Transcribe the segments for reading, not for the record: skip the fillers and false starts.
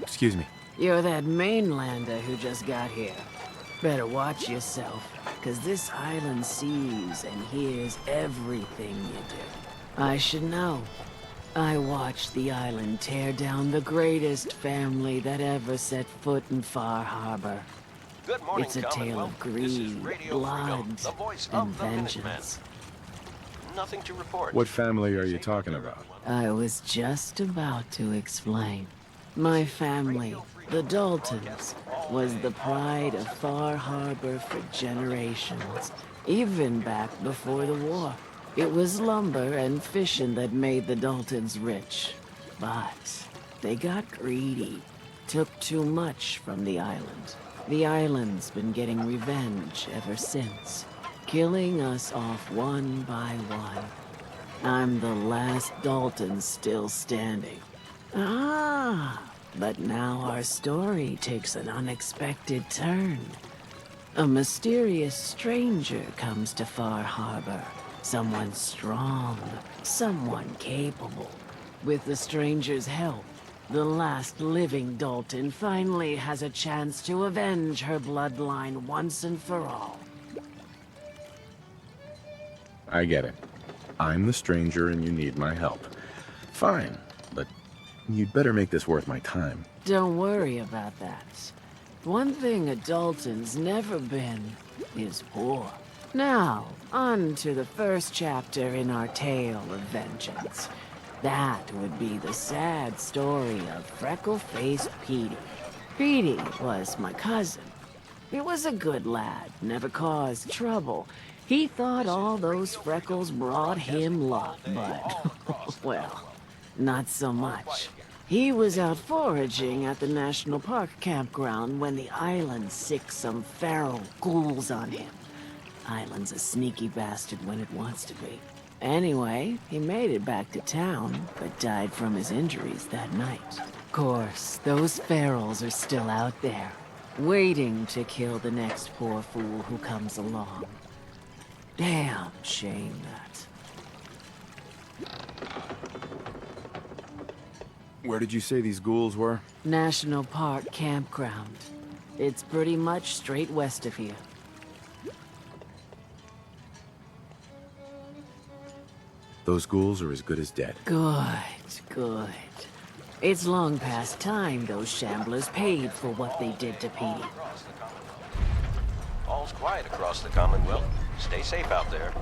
Excuse me. You're that mainlander who just got here. Better watch yourself, cause this island sees and hears everything you do. I should know. I watched the island tear down the greatest family that ever set foot in Far Harbor. Good morning, It's a tale of This is greed, Radio blood, Freedom, the voice and of the Minutemen. vengeance. Nothing to report. What family are you talking about? I was just about to explain. My family, the Daltons, was the pride of Far Harbor for generations, even back before the war. It was lumber and fishing that made the Daltons rich. But they got greedy, took too much from the island. The island's been getting revenge ever since, killing us off one by one. I'm the last Dalton still standing. Ah, but now our story takes an unexpected turn. A mysterious stranger comes to Far Harbor. Someone strong, someone capable. With the stranger's help, the last living Dalton finally has a chance to avenge her bloodline once and for all. I get it. I'm the stranger and you need my help. Fine, but you'd better make this worth my time. Don't worry about that. One thing a Dalton's never been is poor. Now, on to the first chapter in our tale of vengeance. That would be the sad story of freckle-faced Petey. Petey was my cousin. He was a good lad, never caused trouble. He thought all those freckles brought him luck, but, well, not so much. He was out foraging at the National Park campground when the island sicked some feral ghouls on him. Island's a sneaky bastard when it wants to be. Anyway, he made it back to town, but died from his injuries that night. Of course, those ferals are still out there, waiting to kill the next poor fool who comes along. Damn shame that. Where did you say these ghouls were? National Park campground. It's pretty much straight west of here. Those ghouls are as good as dead. Good, good. It's long past time those shamblers paid for what they did to Petey. All's quiet across the Commonwealth. Stay safe out there.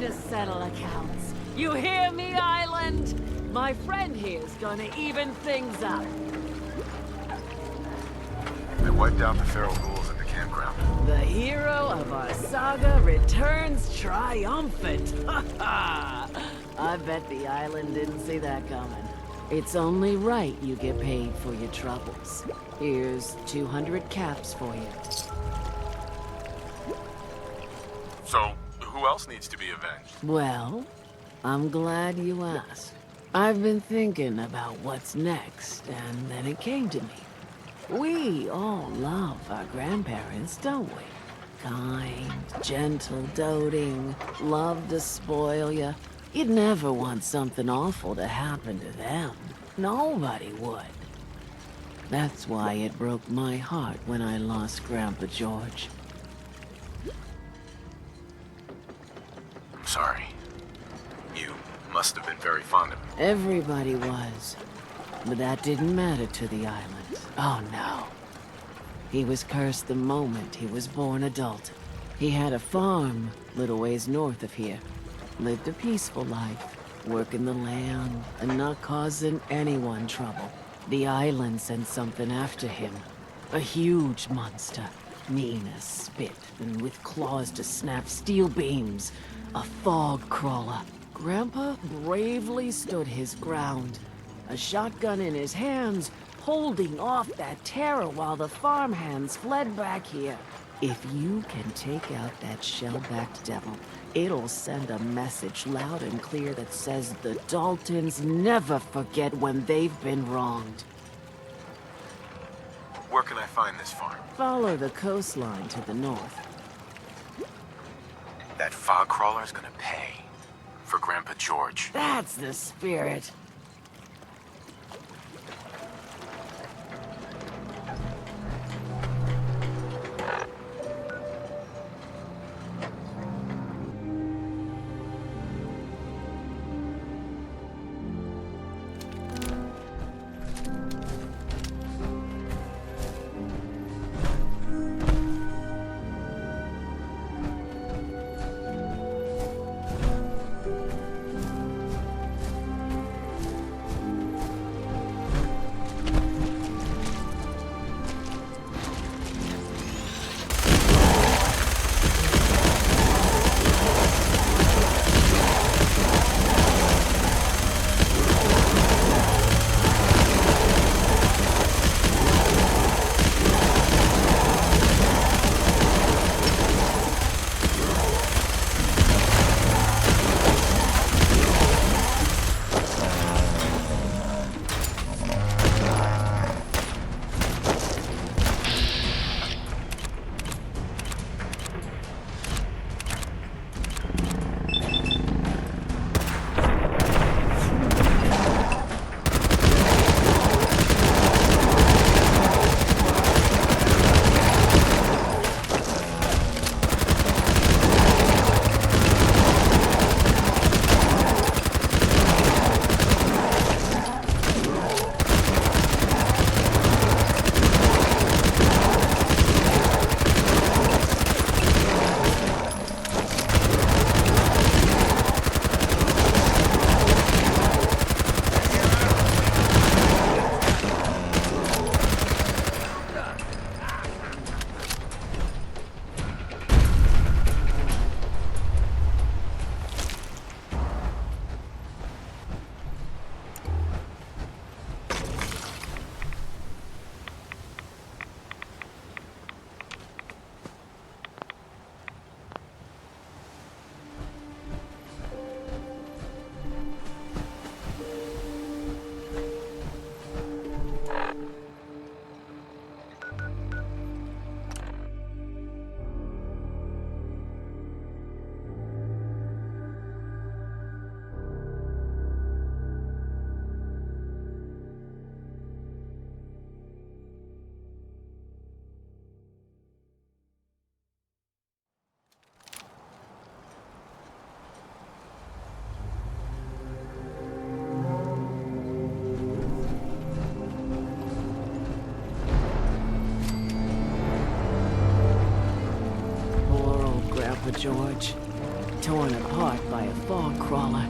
To settle accounts. You hear me, Island? My friend here's gonna even things up. I wiped out the feral ghouls at the campground. The hero of our saga returns triumphant. I bet the island didn't see that coming. It's only right you get paid for your troubles. Here's 200 caps for you. So, who else needs to be avenged? Well, I'm glad you asked. I've been thinking about what's next, and then it came to me. We all love our grandparents, don't we? Kind, gentle, doting, love to spoil you. You'd never want something awful to happen to them. Nobody would. That's why it broke my heart when I lost Grandpa George. I'm sorry. You must have been very fond of him. Everybody was. But that didn't matter to the island. Oh no. He was cursed the moment he was born a Dalton. He had a farm little ways north of here. Lived a peaceful life, working the land and not causing anyone trouble. The island sent something after him. A huge monster. Mean as spit and with claws to snap steel beams. A fog crawler. Grandpa bravely stood his ground. A shotgun in his hands, holding off that terror while the farmhands fled back here. If you can take out that shell-backed devil, it'll send a message loud and clear that says the Daltons never forget when they've been wronged. Where can I find this farm? Follow the coastline to the north. That fog crawler's gonna pay for Grandpa George. That's the spirit. George. Torn apart by a fog crawler.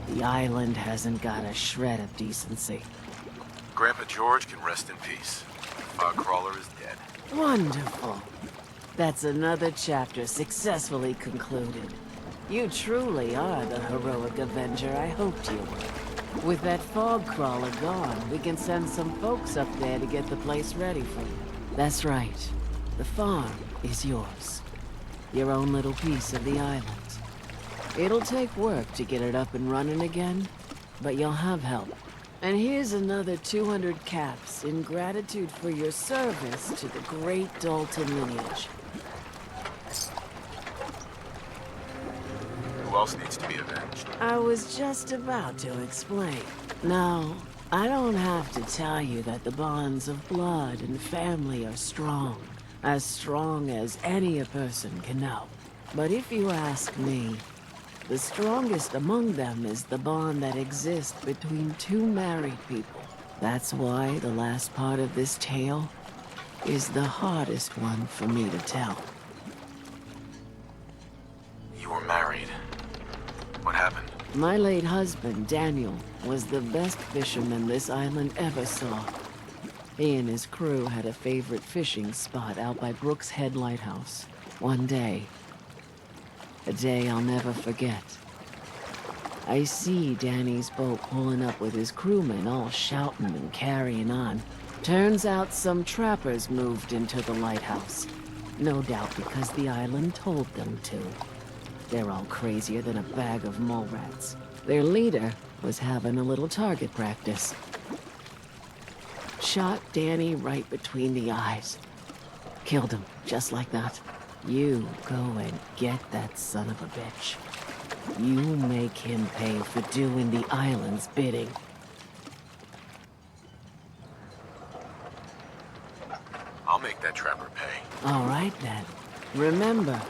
The island hasn't got a shred of decency. Grandpa George can rest in peace. Fog crawler is dead. Wonderful. That's another chapter successfully concluded. You truly are the heroic avenger I hoped you were. With that fog crawler gone, we can send some folks up there to get the place ready for you. That's right. The farm is yours. Your own little piece of the island. It'll take work to get it up and running again, but you'll have help. And here's another 200 caps in gratitude for your service to the great Dalton lineage. Who else needs to be avenged? I was just about to explain. Now, I don't have to tell you that the bonds of blood and family are strong. As strong as any a person can know. But if you ask me, the strongest among them is the bond that exists between two married people. That's why the last part of this tale is the hardest one for me to tell. You were married. What happened? My late husband, Daniel, was the best fisherman this island ever saw. He and his crew had a favorite fishing spot out by Brooks Head Lighthouse. One day, a day I'll never forget, I see Danny's boat pulling up with his crewmen all shouting and carrying on. Turns out some trappers moved into the lighthouse. No doubt because the island told them to. They're all crazier than a bag of mole rats. Their leader was having a little target practice. Shot Danny right between the eyes. Killed him, just like that. You go and get that son of a bitch. You make him pay for doing the island's bidding. I'll make that trapper pay. All right then. Remember,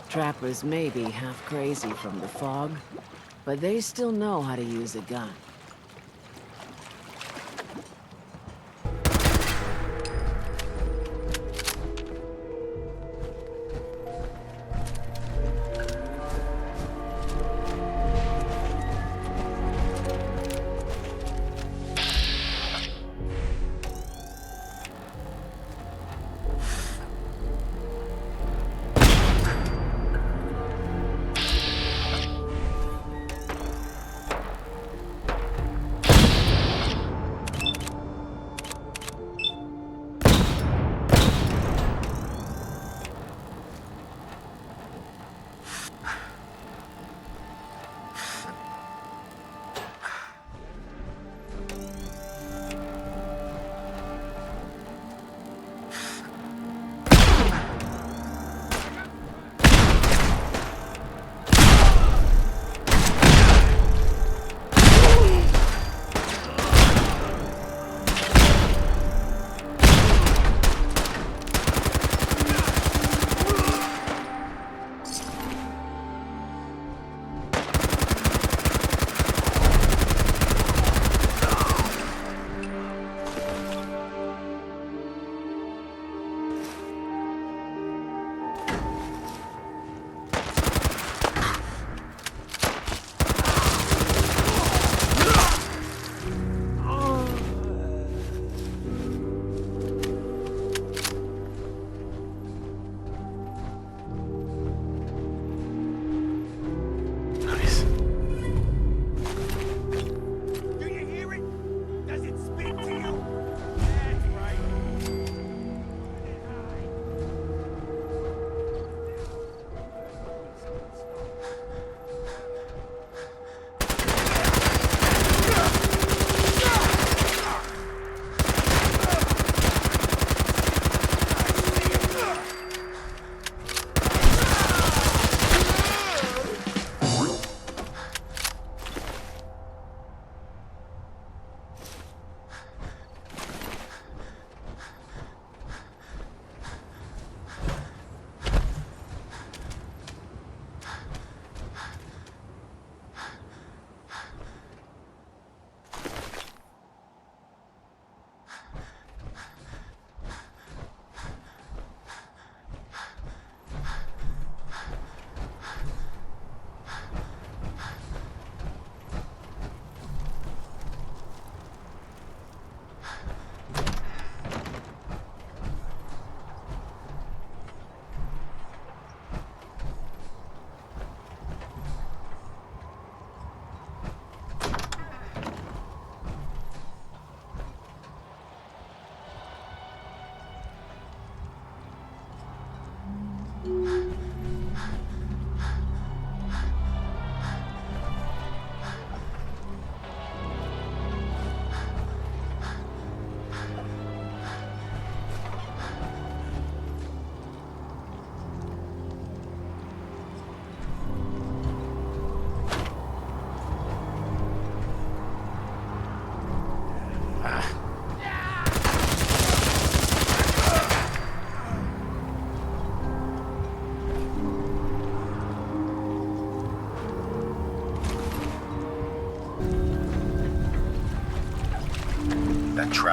trappers may be half crazy from the fog, but they still know how to use a gun.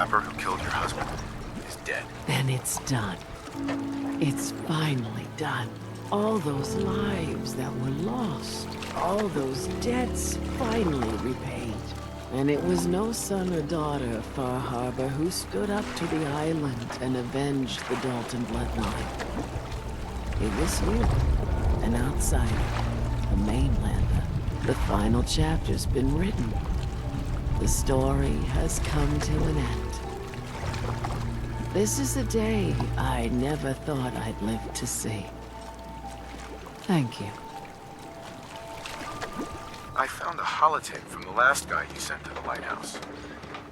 trapper who killed your husband is dead. Then it's done. It's finally done. All those lives that were lost, all those debts finally repaid. And it was no son or daughter of Far Harbor who stood up to the island and avenged the Dalton bloodline. It was you, an outsider, a mainlander. The final chapter's been written. The story has come to an end. This is a day I never thought I'd live to see. Thank you. I found a holotape from the last guy you sent to the lighthouse.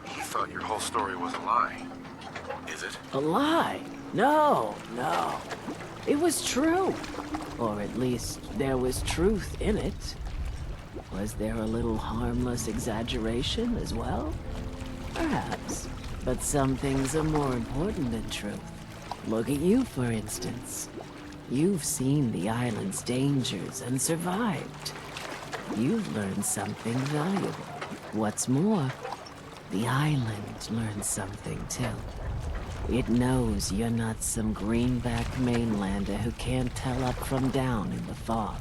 He thought your whole story was a lie. Is it? A lie? No. It was true. Or at least there was truth in it. Was there a little harmless exaggeration as well? Perhaps. But some things are more important than truth. Look at you, for instance. You've seen the island's dangers and survived. You've learned something valuable. What's more, the island learned something too. It knows you're not some greenback mainlander who can't tell up from down in the fog.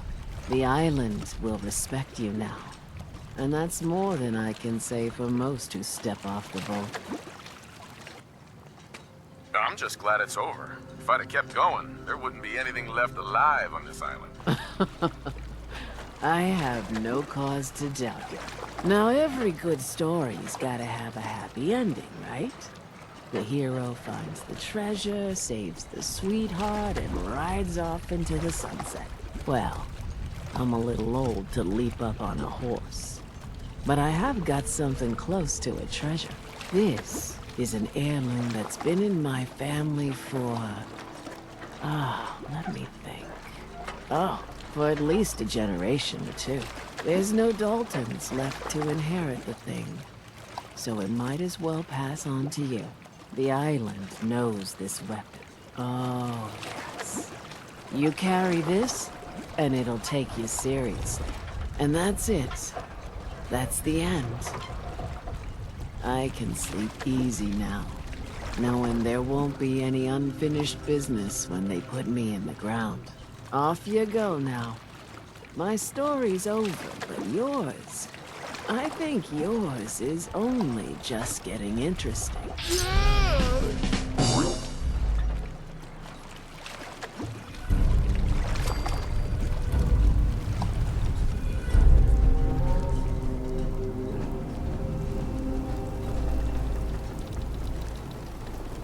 The island will respect you now. And that's more than I can say for most who step off the boat. I'm just glad it's over. If I'd have kept going, there wouldn't be anything left alive on this island. I have no cause to doubt you. Now, every good story's gotta have a happy ending, right? The hero finds the treasure, saves the sweetheart, and rides off into the sunset. Well, I'm a little old to leap up on a horse. But I have got something close to a treasure. This is an heirloom that's been in my family for... let me think. For at least a generation or two. There's no Daltons left to inherit the thing. So it might as well pass on to you. The island knows this weapon. Oh, yes. You carry this, and it'll take you seriously. And that's it. That's the end. I can sleep easy now, knowing there won't be any unfinished business when they put me in the ground. Off you go now. My story's over, but yours... I think yours is only just getting interesting. No!